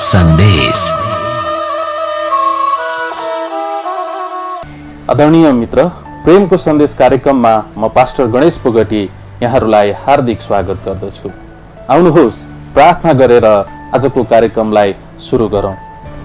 सन्देश। आदरणीय मित्र, प्रेमको सन्देश कार्यक्रममा म पास्टर गणेश पोगटी यहाँहरूलाई हार्दिक स्वागत गर्दछु। आउनुहोस् प्रार्थना गरेर आजको कार्यक्रमलाई सुरु गरौँ।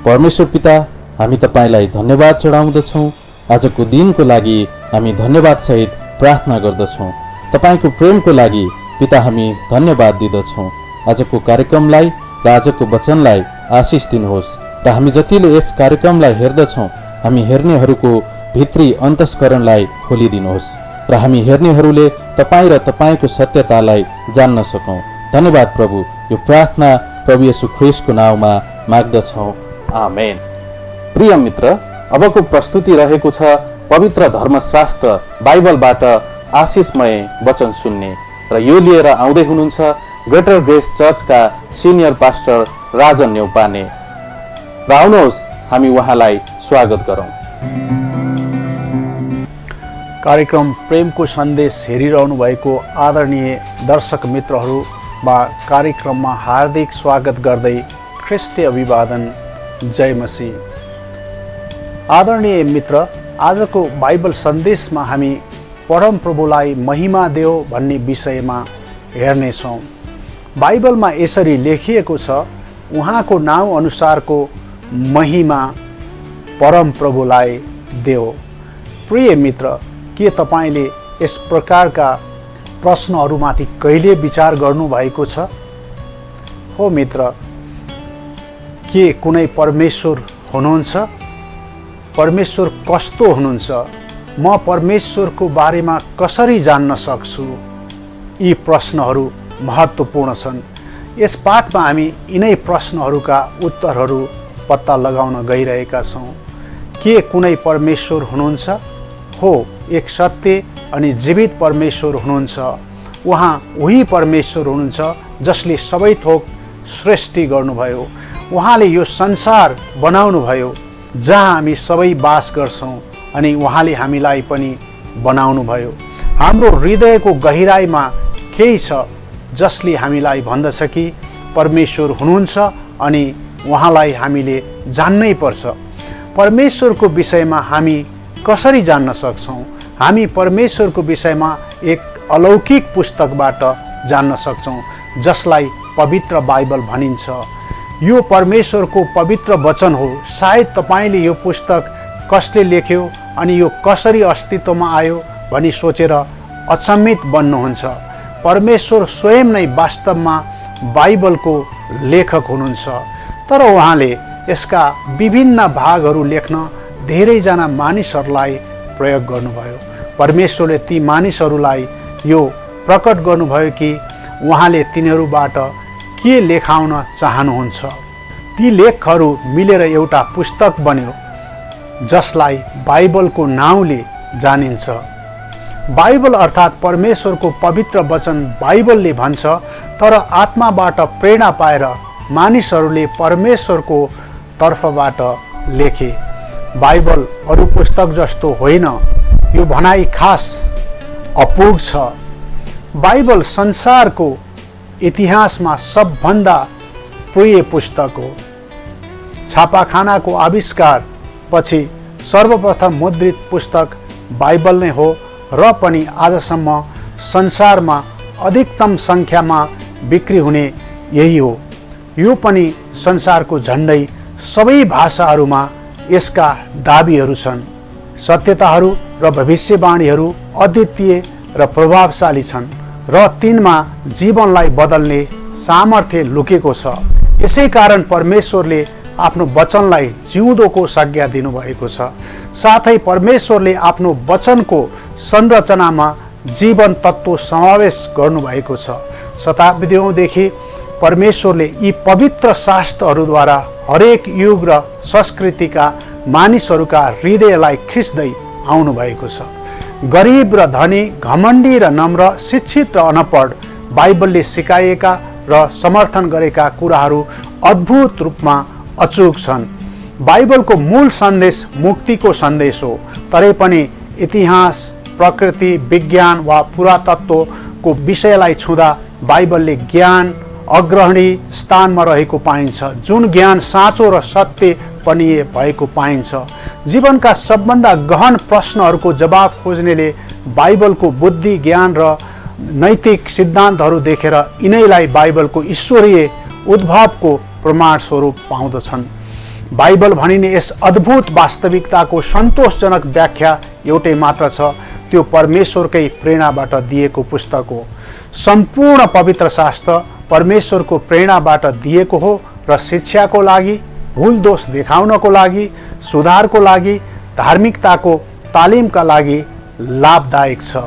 परमेश्वर पिता, हामी तपाईलाई धन्यवाद चढाउँदछौँ। आजको दिनको लागि हामी धन्यवाद सहित प्रार्थना गर्दछौँ। तपाईको प्रेमको लागि पिता हामी धन्यवाद दिदछौँ। आजको कार्यक्रमलाई र आजको वचनलाई आशिष दिनुहोस् र हामी जतिले यस कार्यक्रमलाई हेर्दछौँ हामी हेर्नेहरूको भित्री अन्तस्करणलाई खोलिदिनुहोस् र हामी हेर्नेहरूले तपाईँ र तपाईँको सत्यतालाई जान्न सकौँ। धन्यवाद प्रभु। यो प्रार्थना प्रभु येशू ख्रीष्टको नाउँमा माग्दछौँ, आमेन। प्रिय मित्र, अबको प्रस्तुति रहेको छ पवित्र धर्मशास्त्र बाइबलबाट आशिषमय वचन सुन्ने, र यो लिएर आउँदै हुनुहुन्छ ग्रेटर ग्रेस चर्चका सिनियर पास्टर राजन न्यौपाने। र आउनुहोस् हामी उहाँलाई स्वागत गरौँ। कार्यक्रम प्रेमको सन्देश हेरिरहनु भएको आदरणीय दर्शक मित्रहरूमा कार्यक्रममा हार्दिक स्वागत गर्दै ख्रिस्टीय अभिवादन, जय मसीह। आदरणीय मित्र, आजको बाइबल सन्देशमा हामी परम प्रभुलाई महिमा देऊ भन्ने विषयमा हेर्नेछौँ। बाइबलमा यसरी लेखिएको छ, उहाँको नाउँ अनुसारको महिमा परम प्रभुलाई देऊ। प्रिय मित्र, के तपाईँले यस प्रकारका प्रश्नहरूमाथि कहिले विचार गर्नुभएको छ? हो मित्र, के कुनै परमेश्वर हुनुहुन्छ? परमेश्वर कस्तो हुनुहुन्छ? म परमेश्वरको बारेमा कसरी जान्न सक्छु? यी प्रश्नहरू महत्त्वपूर्ण छन्। यस पाठमा हामी यिनै प्रश्नहरूका उत्तरहरू पत्ता लगाउन गइरहेका छौँ। के कुनै परमेश्वर हुनुहुन्छ? हो, एक सत्य अनि जीवित परमेश्वर हुनुहुन्छ। उहाँ उही परमेश्वर हुनुहुन्छ जसले सबै थोक सृष्टि गर्नुभयो। उहाँले यो संसार बनाउनुभयो जहाँ हामी सबै बास गर्छौँ, अनि उहाँले हामीलाई पनि बनाउनुभयो। हाम्रो हृदयको गहिराइमा केही छ जसले हामीलाई भन्दछ कि परमेश्वर हुनुहुन्छ अनि उहाँलाई हामीले जान्नै पर्छ। परमेश्वरको विषयमा हामी कसरी जान्न सक्छौँ? हामी परमेश्वरको विषयमा एक अलौकिक पुस्तकबाट जान्न सक्छौँ जसलाई पवित्र बाइबल भनिन्छ। यो परमेश्वरको पवित्र वचन हो। सायद तपाईँले यो पुस्तक कसले लेख्यो अनि यो कसरी अस्तित्वमा आयो भनी सोचेर अचम्मित बन्नुहुन्छ। परमेश्वर स्वयं नै वास्तवमा बाइबलको लेखक हुनुहुन्छ, तर उहाँले यसका विभिन्न भागहरू लेख्न धेरैजना मानिसहरूलाई प्रयोग गर्नुभयो। परमेश्वरले ती मानिसहरूलाई यो प्रकट गर्नुभयो कि उहाँले तिनीहरूबाट के लेखाउन चाहनुहुन्छ। ती लेखहरू मिलेर एउटा पुस्तक बन्यो जसलाई बाइबलको नाउँले जानिन्छ। बाइबल अर्थात् परमेश्वरको पवित्र वचन बाइबलले भन्छ, तर आत्माबाट प्रेरणा पाएर मानिसहरूले परमेश्वरको तर्फबाट लेखे। बाइबल अरू पुस्तक जस्तो होइन, यो भनाइ खास अपुग छ। बाइबल संसारको इतिहासमा सबभन्दा प्रिय पुस्तक हो। छापाखानाको आविष्कार पछि सर्वप्रथम मुद्रित पुस्तक बाइबल नै हो र पनि आजसम्म संसारमा अधिकतम सङ्ख्यामा बिक्री हुने यही हो। यो पनि संसारको झन्डै सबै भाषाहरूमा यसका दाबीहरू छन्। सत्यताहरू र भविष्यवाणीहरू अद्वितीय र प्रभावशाली छन् र तिनमा जीवनलाई बदल्ने सामर्थ्य लुकेको छ। यसै कारण परमेश्वरले आफ्नो वचनलाई जिउँदोको संज्ञा दिनुभएको छ। साथै परमेश्वरले आफ्नो वचनको संरचनामा जीवन तत्त्व समावेश गर्नुभएको छ। शताब्दीौँदेखि परमेश्वरले यी पवित्र शास्त्रहरूद्वारा हरेक युग र संस्कृतिका मानिसहरूका हृदयलाई खिच्दै आउनुभएको छ। गरिब र धनी, घमण्डी र नम्र, शिक्षित र अनपढ, बाइबलले सिकाएका र समर्थन गरेका कुराहरू अद्भुत रूपमा अचूक छन्। बाइबलको मूल सन्देश मुक्तिको सन्देश हो, तरै पनि इतिहास, प्रकृति, विज्ञान वा पुरातत्त्वको विषयलाई छुँदा बाइबलले ज्ञान, अग्रणी स्थानमा रहेको पाइन्छ, जुन ज्ञान साँचो र सत्य पनि भएको पाइन्छ। जीवनका सबभन्दा गहन प्रश्नहरूको जवाब खोज्नेले बाइबलको बुद्धि, ज्ञान र नैतिक सिद्धान्तहरू देखेर यिनैलाई बाइबलको ईश्वरीय उद्भवको प्रमाण स्वरूप पाउँदछन्। बाइबल भनिने यस अद्भुत वास्तविकताको सन्तोषजनक व्याख्या एउटै मात्र छ, त्यो परमेश्वरकै प्रेरणाबाट दिएको पुस्तक हो। सम्पूर्ण पवित्र शास्त्र परमेश्वरको प्रेरणाबाट दिएको हो र शिक्षाको लागि, भूल दोष देखाउनको लागि, सुधारको लागि, धार्मिकताको तालिमका लागि लाभदायक छ।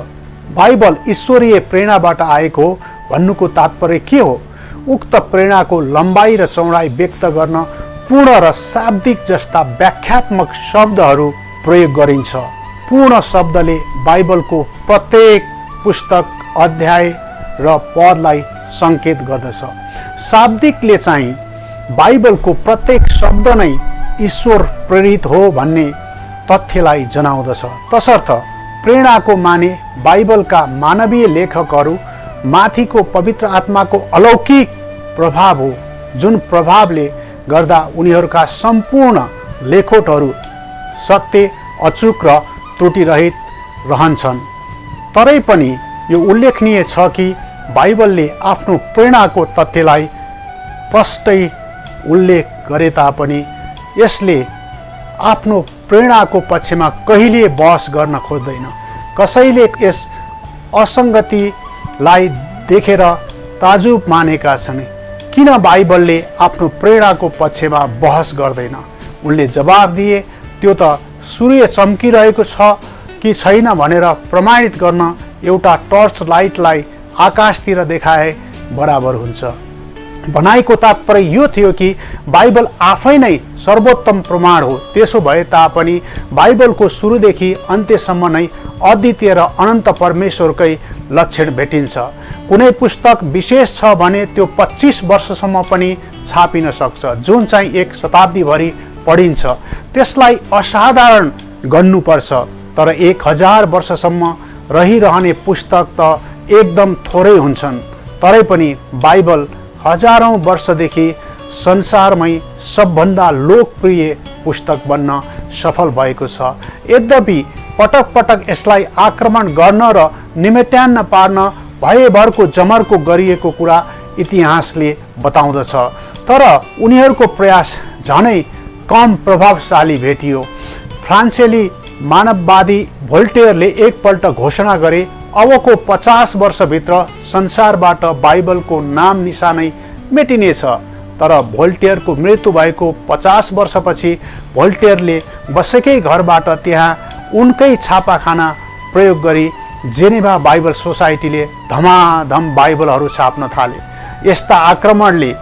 बाइबल ईश्वरीय प्रेरणाबाट आएको भन्नुको तात्पर्य के हो? उक्त प्रेरणाको लम्बाइ र चौडाइ व्यक्त गर्न पूर्ण र शाब्दिक जस्ता व्याख्यात्मक शब्दहरू प्रयोग गरिन्छ। पूर्ण शब्दले बाइबलको प्रत्येक पुस्तक, अध्याय र पदलाई सङ्केत गर्दछ। शाब्दिकले चाहिँ बाइबलको प्रत्येक शब्द नै ईश्वर प्रेरित हो भन्ने तथ्यलाई जनाउँदछ। तसर्थ प्रेरणाको माने बाइबलका मानवीय लेखकहरू माथिको पवित्र आत्माको अलौकिक प्रभाव हो, जुन प्रभावले गर्दा उनीहरूका सम्पूर्ण लेखोटहरू सत्य, अचूक र त्रुटिरहित रहन्छन्। तरै पनि यो उल्लेखनीय छ कि बाइबलले आफ्नो प्रेरणाको तथ्यलाई प्रष्टै उल्लेख गरे तापनि यसले आफ्नो प्रेरणाको पक्षमा कहिले बहस गर्न खोज्दैन। कसैले यस असङ्गतिलाई देखेर ताजुब मानेका छन्, किन बाइबलले आफ्नो प्रेरणाको पक्षमा बहस गर्दैन? उनले जवाब दिए, त्यो त सूर्य चम्किरहेको छ कि छैन भनेर प्रमाणित गर्न एउटा टर्च लाइटलाई आकाशतिर देखाए बराबर हुन्छ। भनाइको तात्पर्य यो थियो कि बाइबल आफै नै सर्वोत्तम प्रमाण हो। त्यसो भए तापनि बाइबलको सुरुदेखि अन्त्यसम्म नै अद्वितीय र अनन्त परमेश्वरकै लक्षण भेटिन्छ। कुनै पुस्तक विशेष छ भने त्यो 25 वर्षसम्म पनि छापिन सक्छ, जुन चाहिँ एक शताब्दीभरि पढिन्छ। त्यसलाई असाधारण गन्नुपर्छ, तर 1000 वर्षसम्म रहिरहने पुस्तक त एकदम थोरै हुन्छन्। तरै पनि बाइबल हजारौं वर्षदेखि संसारमै सबभन्दा लोकप्रिय पुस्तक बन्न सफल भएको छ। यद्यपि पटक पटक यसलाई आक्रमण गर्न र निमेट्यान्न पार्न भयभरको जमर्को गरिएको कुरा इतिहासले बताउँदछ, तर उनीहरूको प्रयास झनै कम प्रभावशाली भेटियो। फ्रान्सेली मानववादी भोल्टेयरले एकपल्ट घोषणा गरे, अबको 50 वर्षभित्र संसारबाट बाइबलको नाम निशानै मेटिनेछ। तर भोल्टेयरको मृत्यु भएको 50 वर्षपछि भोल्टेयरले बसेकै घरबाट त्यहाँ उनकै छापाखाना प्रयोग गरी जेनेभा बाइबल सोसाइटीले धमाधम बाइबलहरू छाप्न थाले। यस्ता आक्रमणले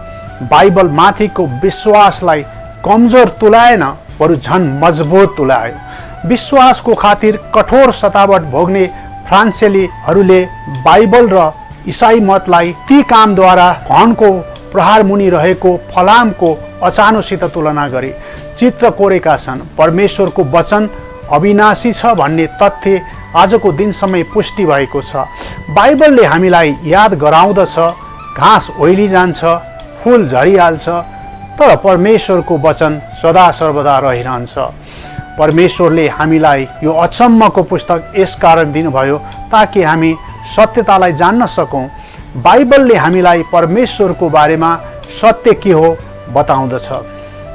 बाइबल माथिको विश्वासलाई कमजोर तुल्याएन, बरु झन मजबुत तुल्यायो। विश्वासको खातिर कठोर सतावट भोग्ने फ्रान्सेलीहरूले बाइबल र इसाई मतलाई ती कामद्वारा धनको प्रहार मुनि रहेको फलामको अचानोसित तुलना गरे। चित्र कोरेका छन्। परमेश्वरको वचन अविनाशी छ भन्ने तथ्य आजको दिनसम्म पुष्टि भएको छ। बाइबलले हामीलाई याद गराउँदछ, घाँस ओइली जान्छ, फुल झरिहाल्छ, तर परमेश्वरको वचन सदा सर्वदा रहिरहन्छ। परमेश्वरले हामीलाई यो अचम्मको पुस्तक यसकारण दिनुभयो ताकि हामी सत्यतालाई जान्न सकौँ। बाइबलले हामीलाई परमेश्वरको बारेमा सत्य के हो बताउँदछ,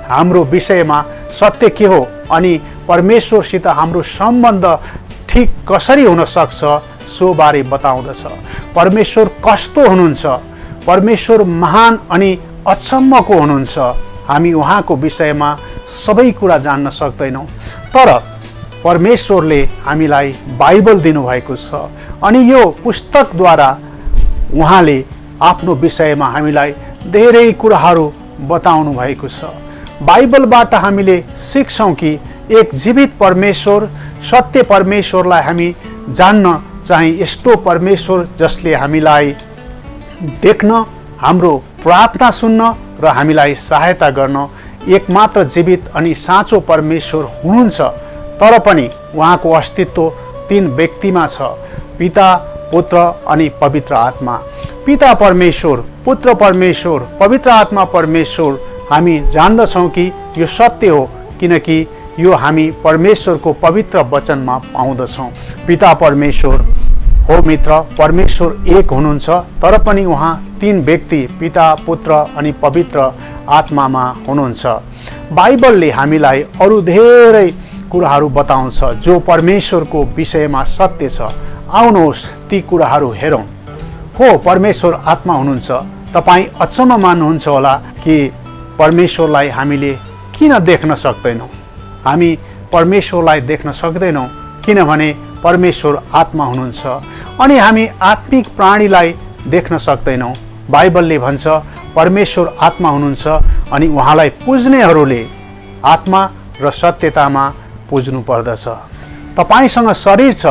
हाम्रो विषयमा सत्य के हो अनि परमेश्वरसित हाम्रो सम्बन्ध ठिक कसरी हुन सक्छ सो बारे बताउँदछ। परमेश्वर कस्तो हुनुहुन्छ? परमेश्वर महान अनि अचम्मको हुनुहुन्छ। हामी उहाँको विषयमा सबै कुरा जान्न सक्दैनौँ, तर परमेश्वरले हामीलाई बाइबल दिनुभएको छ अनि यो पुस्तकद्वारा उहाँले आफ्नो विषयमा हामीलाई धेरै कुराहरू बताउनु भएको छ। बाइबलबाट हामीले सिक्छौँ कि एक जीवित परमेश्वर, सत्य परमेश्वरलाई हामी जान्न चाहिँ यस्तो परमेश्वर जसले हामीलाई देख्न, हाम्रो प्रार्थना सुन्न र हामीलाई सहायता गर्न एकमात्र जीवित अनि साँचो परमेश्वर हुनुहुन्छ। तर पनि उहाँको अस्तित्व 3 व्यक्तिमा छ, पिता, पुत्र अनि पवित्र आत्मा। पिता परमेश्वर, पुत्र परमेश्वर, पवित्र आत्मा परमेश्वर, हामी जान्दछौँ कि यो सत्य हो, किनकि यो हामी परमेश्वरको पवित्र वचनमा पाउँदछौँ। पिता परमेश्वर हो मित्र, परमेश्वर एक हुनुहुन्छ, तर पनि उहाँ तीन व्यक्ति पिता, पुत्र अनि पवित्र आत्मामा हुनुहुन्छ। बाइबलले हामीलाई अरू धेरै कुराहरू बताउँछ जो परमेश्वरको विषयमा सत्य छ। आउनुहोस् ती कुराहरू हेरौँ। हो, परमेश्वर आत्मा हुनुहुन्छ। तपाईँ अचम्म मान्नुहुन्छ होला कि परमेश्वरलाई हामीले किन देख्न सक्दैनौँ। हामी परमेश्वरलाई देख्न सक्दैनौँ किनभने परमेश्वर आत्मा हुनुहुन्छ अनि हामी आत्मिक प्राणीलाई देख्न सक्दैनौँ। बाइबलले भन्छ परमेश्वर आत्मा हुनुहुन्छ अनि उहाँलाई पुज्नेहरूले आत्मा र सत्यतामा पुज्नु पर्दछ। तपाईसँग शरीर छ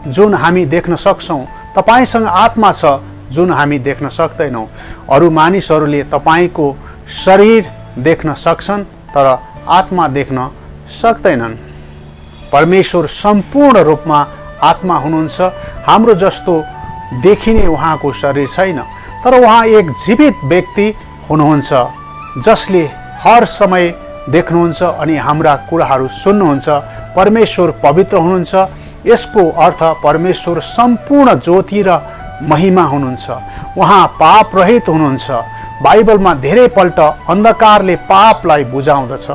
जुन हामी देख्न सक्छौँ, तपाईसँग आत्मा छ जुन हामी देख्न सक्दैनौँ। अरू मानिसहरूले तपाईँको शरीर देख्न सक्छन् तर आत्मा देख्न सक्दैनन्। परमेश्वर सम्पूर्ण रूपमा आत्मा हुनुहुन्छ। हाम्रो जस्तो देखिने उहाँको शरीर छैन, तर उहाँ एक जीवित व्यक्ति हुनुहुन्छ जसले हर समय देख्नुहुन्छ अनि हाम्रा कुराहरू सुन्नुहुन्छ। परमेश्वर पवित्र हुनुहुन्छ। यसको अर्थ परमेश्वर सम्पूर्ण ज्योति र महिमा हुनुहुन्छ। उहाँ पाप रहित हुनुहुन्छ। बाइबलमा धेरैपल्ट अन्धकारले पापलाई बुझाउँदछ।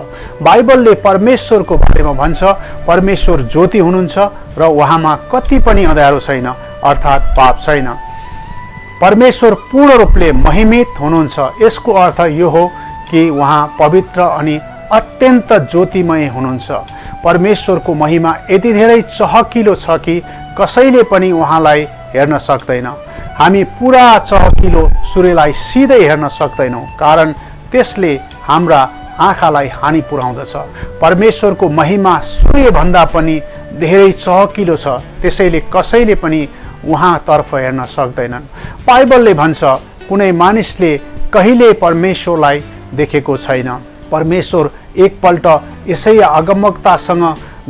बाइबलले परमेश्वरको बारेमा भन्छ परमेश्वर ज्योति हुनुहुन्छ र उहाँमा कति पनि अँध्यारो छैन, अर्थात् पाप छैन। परमेश्वर पूर्ण रूपले महिमित हुनुहुन्छ। यसको अर्थ यो हो कि उहाँ पवित्र अनि अत्यन्त ज्योतिमय हुनुहुन्छ। परमेश्वरको महिमा यति धेरै चहकिलो छ कि कसैले पनि उहाँलाई हेर्न सक्दैन। हामी पुरा चहकिलो सूर्यलाई सिधै हेर्न सक्दैनौँ कारण त्यसले हाम्रा आँखालाई हानि पुर्याउँदछ। परमेश्वरको महिमा सूर्यभन्दा पनि धेरै चहकिलो छ, त्यसैले कसैले पनि उहाँतर्फ हेर्न सक्दैनन्। बाइबलले भन्छ कुनै मानिसले कहिले परमेश्वरलाई देखेको छैन। परमेश्वर एकपल्ट यसैया अगमवक्तासँग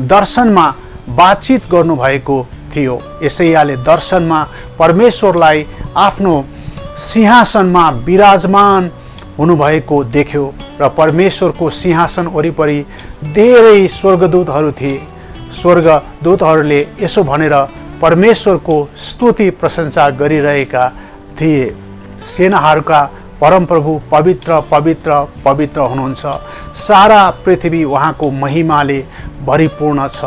दर्शनमा बातचित गर्नुभएको थियो। यसैयाले दर्शनमा परमेश्वरलाई आफ्नो सिंहासनमा विराजमान हुनुभएको देख्यो र परमेश्वरको सिंहासन वरिपरि धेरै स्वर्गदूतहरू थिए। स्वर्गदूतहरूले यसो भनेर परमेश्वरको स्तुति प्रशंसा गरिरहेका थिए, सेनाहरूका परमप्रभु पवित्र पवित्र पवित्र हुनुहुन्छ, सारा पृथ्वी उहाँको महिमाले भरिपूर्ण छ।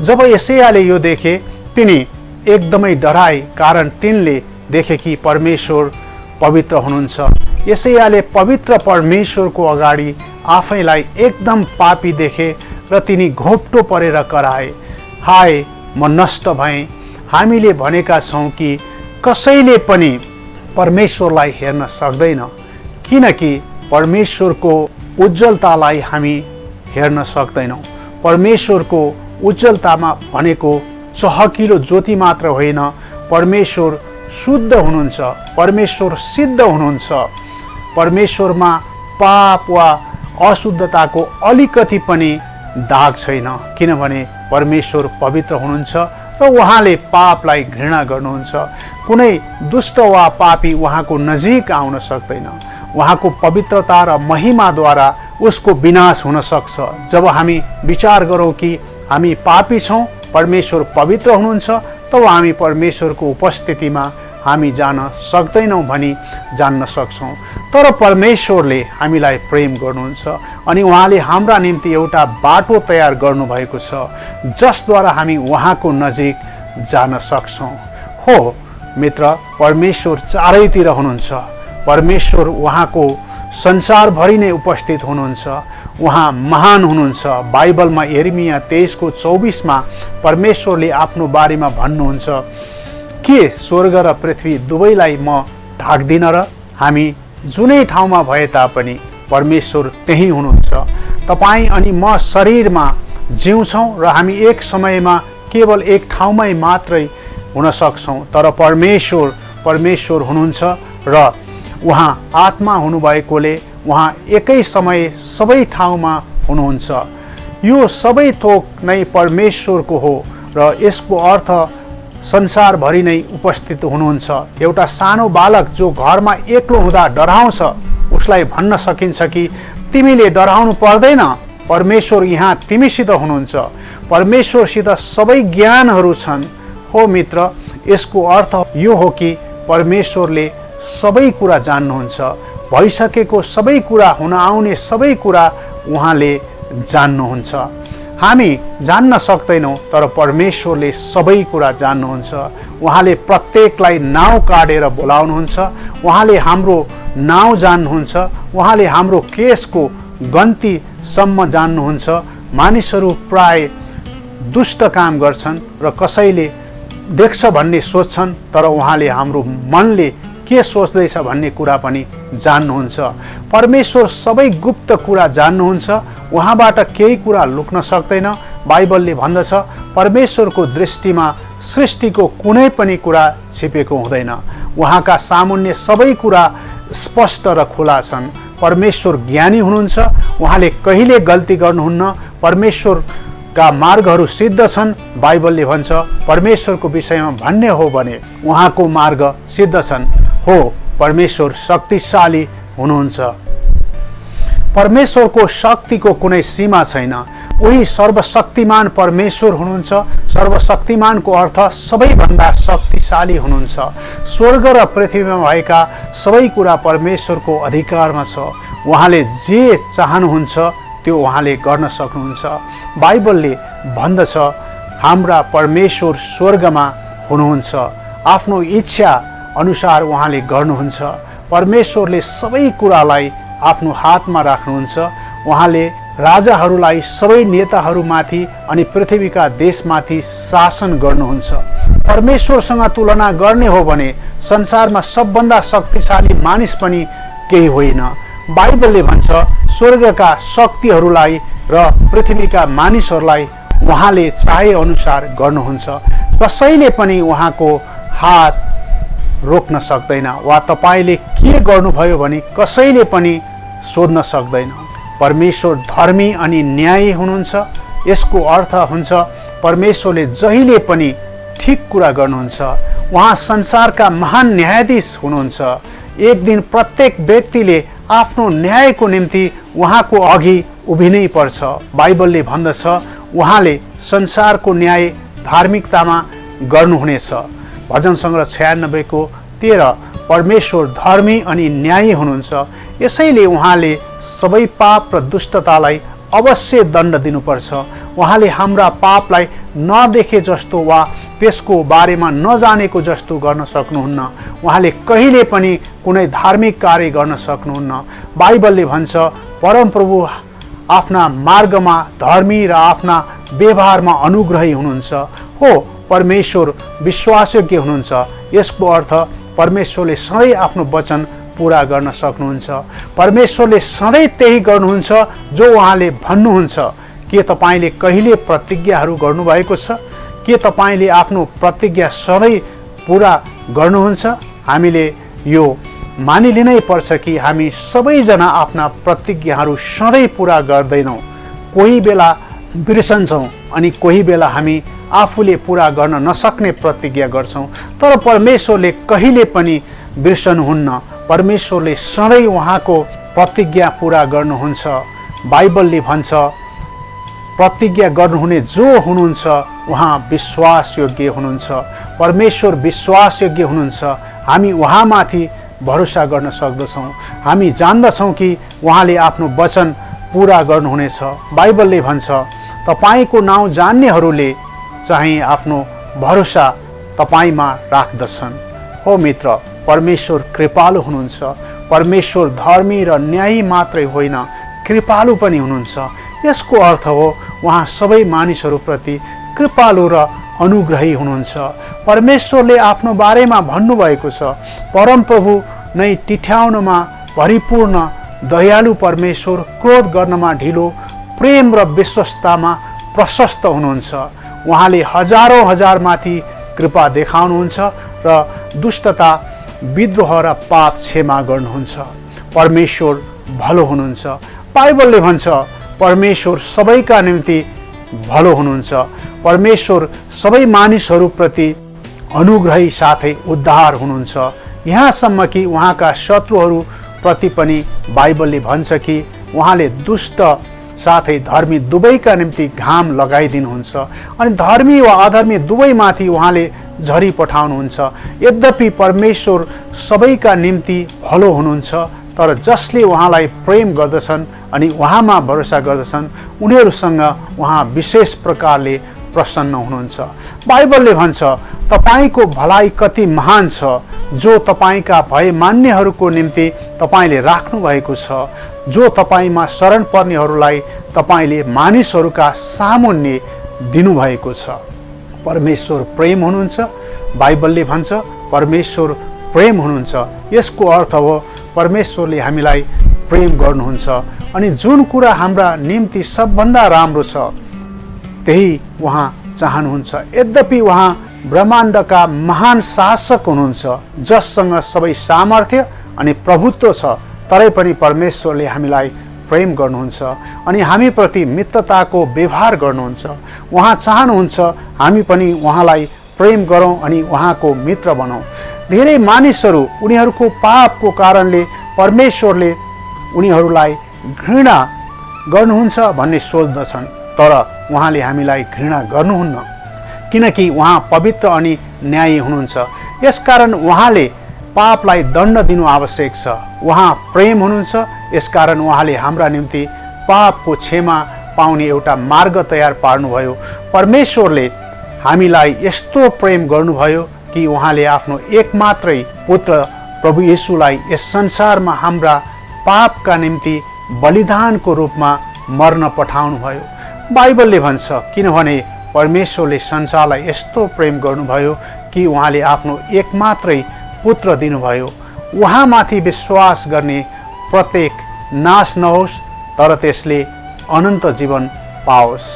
जब यसैयाले यो देखे तिनी एकदमै डराए कारण तिनले देखे कि परमेश्वर पवित्र हुनुहुन्छ। यसैयाले पवित्र परमेश्वरको अगाडि आफैलाई एकदम पापी देखे र तिनी घोप्टो परेर कराए, हाय म नष्ट भएँ। हामीले भनेका छौँ कि कसैले पनि परमेश्वरलाई हेर्न सक्दैन किनकि परमेश्वरको उज्जवलतालाई हामी हेर्न सक्दैनौँ। परमेश्वरको उज्जवलतामा भनेको चहकिलो ज्योति मात्र होइन, परमेश्वर शुद्ध हुनुहुन्छ, परमेश्वर सिद्ध हुनुहुन्छ। परमेश्वरमा पाप वा अशुद्धताको अलिकति पनि दाग छैन किनभने परमेश्वर पवित्र हुनुहुन्छ र उहाँले पापलाई घृणा गर्नुहुन्छ। कुनै दुष्ट वा पापी उहाँको नजिक आउन सक्दैन। उहाँको पवित्रता र महिमाद्वारा उसको विनाश हुन सक्छ। जब हामी विचार गरौँ कि हामी पापी छौँ, परमेश्वर पवित्र हुनुहुन्छ, तब हामी परमेश्वरको उपस्थितिमा हामी जान सक्दैनौँ भनी जान्न सक्छौँ। तर परमेश्वरले हामीलाई प्रेम गर्नुहुन्छ अनि उहाँले हाम्रा निम्ति एउटा बाटो तयार गर्नुभएको छ जसद्वारा हामी उहाँको नजिक जान सक्छौँ। हो मित्र, परमेश्वर चारैतिर हुनुहुन्छ। परमेश्वर उहाँको संसारभरि नै उपस्थित हुनुहुन्छ। उहाँ महान हुनुहुन्छ। बाइबलमा यिर्मया 23:24 परमेश्वरले आफ्नो बारेमा भन्नुहुन्छ, के स्वर्ग र पृथ्वी दुवैलाई म ढाक्दिन र? हामी जुनै ठाउँमा भए तापनि परमेश्वर त्यही हुनुहुन्छ। तपाईँ अनि म शरीरमा जिउँछौँ र हामी एक समयमा केवल एक ठाउँमै मात्रै हुन सक्छौँ, तर परमेश्वर हुनुहुन्छ र उहाँ आत्मा हुनुभएकोले उहाँ एकै समय सबै ठाउँमा हुनुहुन्छ। यो सबै थोक नै परमेश्वरको हो र यसको अर्थ संसारभरि नै उपस्थित हुनुहुन्छ। एउटा सानो बालक जो घरमा एक्लो हुँदा डराउँछ, उसलाई भन्न सकिन्छ कि तिमीले डराउनु पर्दैन, परमेश्वर यहाँ तिमीसित हुनुहुन्छ, परमेश्वरसित सबै ज्ञानहरू छन्। हो मित्र, यसको अर्थ यो हो कि परमेश्वरले सबै कुरा जान्नुहुन्छ, भइसकेको सबै कुरा, हुन आउने सबै कुरा उहाँले जान्नुहुन्छ। हामी जान्न सक्दैनौँ, तर परमेश्वरले सबै कुरा जान्नुहुन्छ। उहाँले प्रत्येकलाई नाउँ काटेर बोलाउनुहुन्छ, उहाँले हाम्रो नाउँ जान्नुहुन्छ, उहाँले हाम्रो केसको गन्तीसम्म जान्नुहुन्छ। मानिसहरू प्राय दुष्ट काम गर्छन् र कसैले देख्छ भन्ने सोच्छन्, तर उहाँले हाम्रो मनले के सोच्दैछ भन्ने कुरा पनि जान्नुहुन्छ। परमेश्वर सबै गुप्त कुरा जान्नुहुन्छ, उहाँबाट केही कुरा लुक्न सक्दैन। बाइबलले भन्दछ परमेश्वरको दृष्टिमा सृष्टिको कुनै पनि कुरा छिपेको हुँदैन, उहाँका सामुन्ने सबै कुरा स्पष्ट र खुला छन्। परमेश्वर ज्ञानी हुनुहुन्छ, उहाँले कहिले गल्ती गर्नुहुन्न, परमेश्वरका मार्गहरू सिद्ध छन्। बाइबलले भन्छ परमेश्वरको विषयमा भन्ने हो भने उहाँको मार्ग सिद्ध छन्। हो, परमेश्वर शक्तिशाली हुनुहुन्छ। परमेश्वरको शक्तिको कुनै सीमा छैन। उही सर्वशक्तिमान परमेश्वर हुनुहुन्छ। सर्वशक्तिमानको अर्थ सबैभन्दा शक्तिशाली हुनुहुन्छ। स्वर्ग र पृथ्वीमा भएका सबै कुरा परमेश्वरको अधिकारमा छ। उहाँले जे चाहनुहुन्छ त्यो उहाँले गर्न सक्नुहुन्छ। बाइबलले भन्दछ हाम्रा परमेश्वर स्वर्गमा हुनुहुन्छ, आफ्नो इच्छा अनुसार उहाँले गर्नुहुन्छ। परमेश्वरले सबै कुरालाई आफ्नो हातमा राख्नुहुन्छ। उहाँले राजाहरूलाई सबै नेताहरूमाथि अनि पृथ्वीका देशमाथि शासन गर्नुहुन्छ। परमेश्वरसँग तुलना गर्ने हो भने संसारमा सबभन्दा शक्तिशाली मानिस पनि केही होइन। बाइबलले भन्छ स्वर्गका शक्तिहरूलाई र पृथ्वीका मानिसहरूलाई उहाँले चाहे अनुसार गर्नुहुन्छ। कसैले पनि उहाँको हात रोक्न सक्दैन, वा तपाईँले के गर्नुभयो भने कसैले पनि सोध्न सक्दैन। परमेश्वर धर्मी अनि न्यायी हुनुहुन्छ। यसको अर्थ हुन्छ परमेश्वरले जहिले पनि ठिक कुरा गर्नुहुन्छ। उहाँ संसारका महान न्यायाधीश हुनुहुन्छ। एक दिन प्रत्येक व्यक्तिले आफ्नो न्यायको निम्ति उहाँको अघि उभिनै पर्छ। बाइबलले भन्दछ उहाँले संसारको न्याय धार्मिकतामा गर्नुहुनेछ। भजन सङ्ग्रह 96 को 13 परमेश्वर धर्मी अनि न्यायी हुनुहुन्छ। यसैले उहाँले सबै पाप र दुष्टतालाई अवश्य दण्ड दिनुपर्छ। उहाँले हाम्रा पापलाई नदेखे जस्तो वा त्यसको बारेमा नजानेको जस्तो गर्न सक्नुहुन्न। उहाँले कहिले पनि कुनै धार्मिक कार्य गर्न सक्नुहुन्न। बाइबलले भन्छ परमप्रभु आफ्ना मार्गमा धर्मी र आफ्ना व्यवहारमा अनुग्रही हुनुहुन्छ। हो, परमेश्वर विश्वासयोग्य हुनुहुन्छ। यसको अर्थ परमेश्वरले सधैँ आफ्नो वचन पूरा गर्न सक्नुहुन्छ। परमेश्वरले सधैँ त्यही गर्नुहुन्छ जो उहाँले भन्नुहुन्छ। के तपाईँले कहिले प्रतिज्ञाहरू गर्नुभएको छ? के तपाईँले आफ्नो प्रतिज्ञा सधैँ पूरा गर्नुहुन्छ? हामीले यो मानिलिनै पर्छ कि हामी सबैजना आफ्ना प्रतिज्ञाहरू सधैँ पूरा गर्दैनौँ। कोही बेला बिर्सन्छौँ अनि कोही बेला हामी आफूले पूरा गर्न नसक्ने प्रतिज्ञा गर्छौँ। तर परमेश्वरले कहिले पनि बिर्सनुहुन्न। परमेश्वरले सधैँ उहाँको प्रतिज्ञा पूरा गर्नुहुन्छ। बाइबलले भन्छ प्रतिज्ञा गर्नुहुने जो हुनुहुन्छ उहाँ विश्वासयोग्य हुनुहुन्छ। परमेश्वर विश्वासयोग्य हुनुहुन्छ। हामी उहाँमाथि भरोसा गर्न सक्दछौँ। हामी जान्दछौँ कि उहाँले आफ्नो वचन पूरा गर्नुहुनेछ। बाइबलले भन्छ तपाईँको नाउँ जान्नेहरूले चाहिँ आफ्नो भरोसा तपाईँमा राख्दछन्। हो मित्र, परमेश्वर कृपालु हुनुहुन्छ। परमेश्वर धर्मी र न्यायी मात्रै होइन, कृपालु पनि हुनुहुन्छ। यसको अर्थ हो उहाँ सबै मानिसहरूप्रति कृपालु र अनुग्रही हुनुहुन्छ। परमेश्वरले आफ्नो बारेमा भन्नुभएको छ परमप्रभु नै टिठ्याउनमा परिपूर्ण दयालु परमेश्वर, क्रोध गर्नमा ढिलो, प्रेम र विश्वस्ततामा प्रशस्त हुनुहुन्छ। उहाँले हजारौँ हजारमाथि कृपा देखाउनुहुन्छ र दुष्टता, विद्रोह र पाप क्षमा गर्नुहुन्छ। परमेश्वर भलो हुनुहुन्छ। बाइबलले भन्छ परमेश्वर सबैका निम्ति भलो हुनुहुन्छ। परमेश्वर सबै मानिसहरूप्रति अनुग्रही साथै उद्धार हुनुहुन्छ। यहाँसम्म कि उहाँका शत्रुहरूप्रति पनि बाइबलले भन्छ कि उहाँले दुष्ट साथै धर्मी दुवैका निम्ति घाम लगाइदिनुहुन्छ अनि धर्मी वा अधर्मी दुवैमाथि उहाँले झरी पठाउनुहुन्छ। यद्यपि परमेश्वर सबैका निम्ति भलो हुनुहुन्छ, तर जसले उहाँलाई प्रेम गर्दछन् अनि उहाँमा भरोसा गर्दछन् उनीहरूसँग उहाँ विशेष प्रकारले प्रसन्न हुनुहुन्छ। बाइबलले भन्छ तपाईको भलाइ कति महान छ जो तपाईका भय मान्नेहरूको निम्ति तपाईले राख्नु भएको छ, जो तपाईमा शरण पर्नेहरूलाई तपाईले मानिसहरूका सामुन्ने दिनुभएको छ। परमेश्वर प्रेम हुनुहुन्छ। बाइबलले भन्छ परमेश्वर प्रेम हुनुहुन्छ। यसको अर्थ हो परमेश्वरले हामीलाई प्रेम गर्नुहुन्छ अनि जुन कुरा हाम्रा निम्ति सबभन्दा राम्रो छ त्यही उहाँ चाहनुहुन्छ। यद्यपि उहाँ ब्रह्माण्डका महान शासक हुनुहुन्छ जससँग सबै सामर्थ्य अनि प्रभुत्व छ, तरै पनि परमेश्वरले हामीलाई प्रेम गर्नुहुन्छ अनि हामीप्रति मित्रताको व्यवहार गर्नुहुन्छ। उहाँ चाहनुहुन्छ हामी पनि उहाँलाई प्रेम गरौँ अनि उहाँको मित्र बनौँ। धेरै मानिसहरू उनीहरूको पापको कारणले परमेश्वरले उनीहरूलाई घृणा गर्नुहुन्छ भन्ने सोच्दछन्, तर उहाँले हामीलाई घृणा गर्नुहुन्न किनकि उहाँ पवित्र अनि न्यायी हुनुहुन्छ। यसकारण उहाँले पापलाई दण्ड दिनु आवश्यक छ। उहाँ प्रेम हुनुहुन्छ, यसकारण उहाँले हाम्रा निम्ति पापको क्षमा पाउने एउटा मार्ग तयार पार्नुभयो। परमेश्वरले हामीलाई यस्तो प्रेम गर्नुभयो कि उहाँले आफ्नो एकमात्रै पुत्र प्रभु येशूलाई यस संसारमा हाम्रा पापका निम्ति बलिदानको रूपमा मर्न पठाउनुभयो। बाइबलले भन्छ किनभने परमेश्वरले संसारलाई यस्तो प्रेम गर्नुभयो कि उहाँले आफ्नो एकमात्रै पुत्र दिनुभयो, उहाँमाथि विश्वास गर्ने प्रत्येक नाश नहोस् तर त्यसले अनन्त जीवन पाओस्।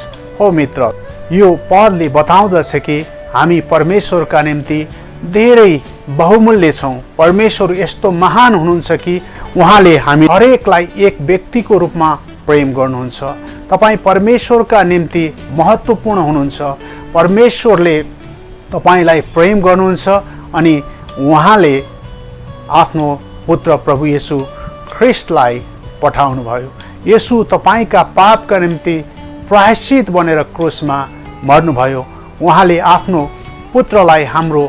हो मित्र, यो पदले बताउँदछ कि हामी परमेश्वरका निम्ति धेरै बहुमूल्य छौँ। परमेश्वर यस्तो महान हुनुहुन्छ कि उहाँले हामी हरेकलाई एक व्यक्तिको रूपमा प्रेम गर्नुहुन्छ। तपाईँ परमेश्वरका निम्ति महत्त्वपूर्ण हुनुहुन्छ। परमेश्वरले तपाईँलाई प्रेम गर्नुहुन्छ अनि उहाँले आफ्नो पुत्र प्रभु येशू ख्रिस्टलाई पठाउनुभयो। येशू तपाईँका पापका निम्ति प्रायश्चित बनेर क्रुसमा मर्नुभयो। उहाँले आफ्नो पुत्रलाई हाम्रो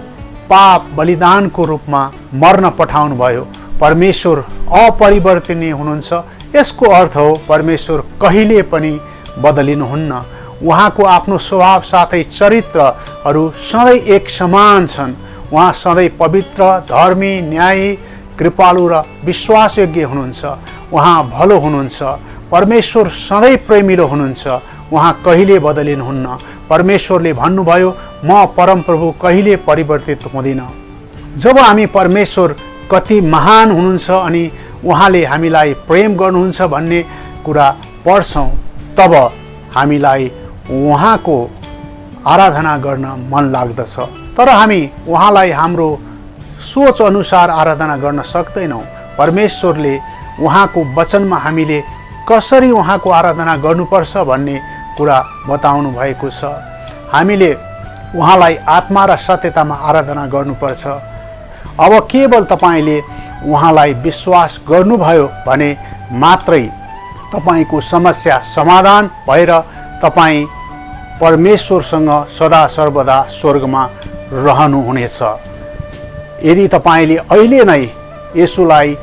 पाप बलिदानको रूपमा मर्न पठाउनुभयो। परमेश्वर अपरिवर्तनीय हुनुहुन्छ। यसको अर्थ हो परमेश्वर कहिले पनि बदलिनुहुन्न। उहाँको आफ्नो स्वभाव साथै चरित्रहरू सधैँ एक समान छन्। उहाँ सधैँ पवित्र, धर्मी, न्यायी, कृपालु र विश्वासयोग्य हुनुहुन्छ। उहाँ भलो हुनुहुन्छ। परमेश्वर सधैँ प्रेमिलो हुनुहुन्छ। उहाँ कहिले बदलिनुहुन्न। परमेश्वरले भन्नुभयो म परमप्रभु कहिले परिवर्तित हुँदिन। जब हामी परमेश्वर कति महान हुनुहुन्छ अनि उहाँले हामीलाई प्रेम गर्नुहुन्छ भन्ने कुरा पढ्छौँ तब हामीलाई उहाँको आराधना गर्न मन लाग्दछ। तर हामी उहाँलाई हाम्रो सोच अनुसार आराधना गर्न सक्दैनौँ। परमेश्वरले उहाँको वचनमा हामीले कसरी उहाँको आराधना गर्नुपर्छ भन्ने कुरा बताउनु भएको छ। हामीले उहाँलाई आत्मा र सत्यतामा आराधना गर्नुपर्छ। अब केवल तपाईले उहाँलाई विश्वास गर्नुभयो भने मात्रै तपाईको समस्या समाधान भएर तपाईँ परमेश्वरसँग सदा सर्वदा स्वर्गमा रहनुहुनेछ। यदि तपाईले अहिले नै येशूलाई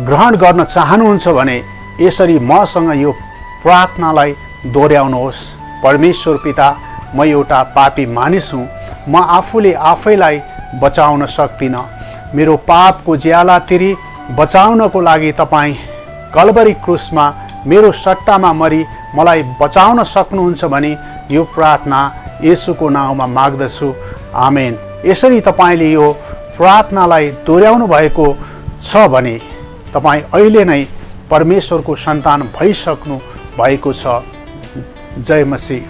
ग्रहण गर्न चाहनुहुन्छ भने यसरी मसँग यो प्रार्थनालाई दोहोऱ्याउनुहोस्। परमेश्वर पिता, म एउटा पापी मानिस हुँ। म आफूले आफैलाई बचाउन सक्दिनँ। मेरो पापको ज्याला तिरी बचाउनको लागि तपाईँ कल्भरी क्रुसमा मेरो सट्टामा मरी मलाई बचाउन सक्नुहुन्छ भने यो प्रार्थना येशूको नाउँमा माग्दछु। आमेन। यसरी तपाईले यो प्रार्थनालाई दोहोऱ्याउनु भएको छ भने तपाईँ अहिले नै परमेश्वरको सन्तान भइसक्नु भएको छ। जय मसीह।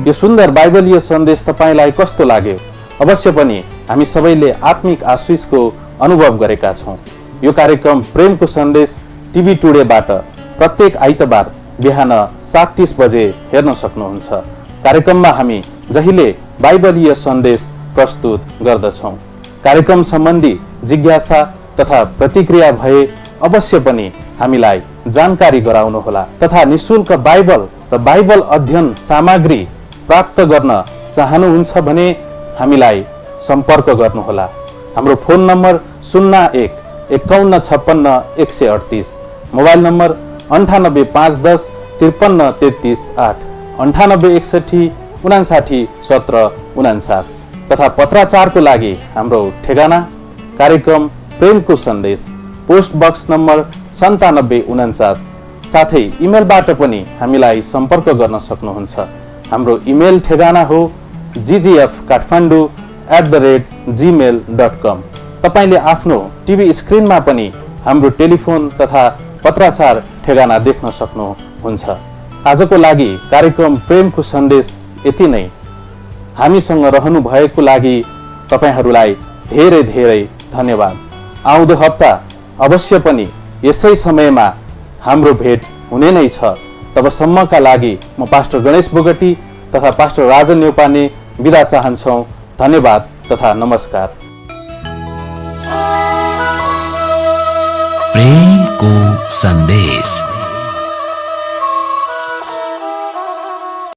यो सुन्दर बाइबलीय सन्देश तपाईलाई कस्तो लाग्यो? अवश्य पनि हामी सबैले आत्मिक आशिषको अनुभव गरेका छौँ। यो कार्यक्रम प्रेमको सन्देश टिभी टुडेबाट प्रत्येक आइतबार बिहान 7:30 बजे हेर्न सक्नुहुन्छ। कार्यक्रममा हामी जहिले बाइबलीय सन्देश प्रस्तुत गर्दछौँ। कार्यक्रम सम्बन्धी जिज्ञासा तथा प्रतिक्रिया भए अवश्य पनि हामीलाई जानकारी गराउनुहोला तथा निशुल्क बाइबल र बाइबल अध्ययन सामग्री प्राप्त गर्न चाहनुहुन्छ भने हामीलाई सम्पर्क गर्नुहोला। हाम्रो फोन नम्बर 01 51 56 138, मोबाइल नम्बर 98 510 53 33 8, 98 61 59 17 49 तथा पत्राचारको लागि हाम्रो ठेगाना कार्यक्रम प्रेमको सन्देश, पोस्ट बक्स नम्बर 9749, साथै इमेलबाट पनि हामीलाई सम्पर्क गर्न सक्नुहुन्छ। हाम्रो इमेल ठेगाना हो ggfkathmandu@gmail.com। तपाईले आफ्नो टिभी स्क्रिनमा पनि हाम्रो टेलिफोन तथा पत्राचार ठेगाना देख्न सक्नुहुन्छ। आजको लागि कार्यक्रम प्रेमको सन्देश यति नै। हामीसँग रहनु भएको लागि तपाईहरूलाई धेरै धेरै धन्यवाद। आउँदो हप्ता अवश्य पनि यसै समयमा हाम्रो भेट हुने नै छ। तबसम्मका लागि म पास्टर गणेश बोगटी तथा पास्टर राजन न्यौपाने बिदा चाहन्छौँ। धन्यवाद तथा नमस्कार। प्रेमको सन्देश।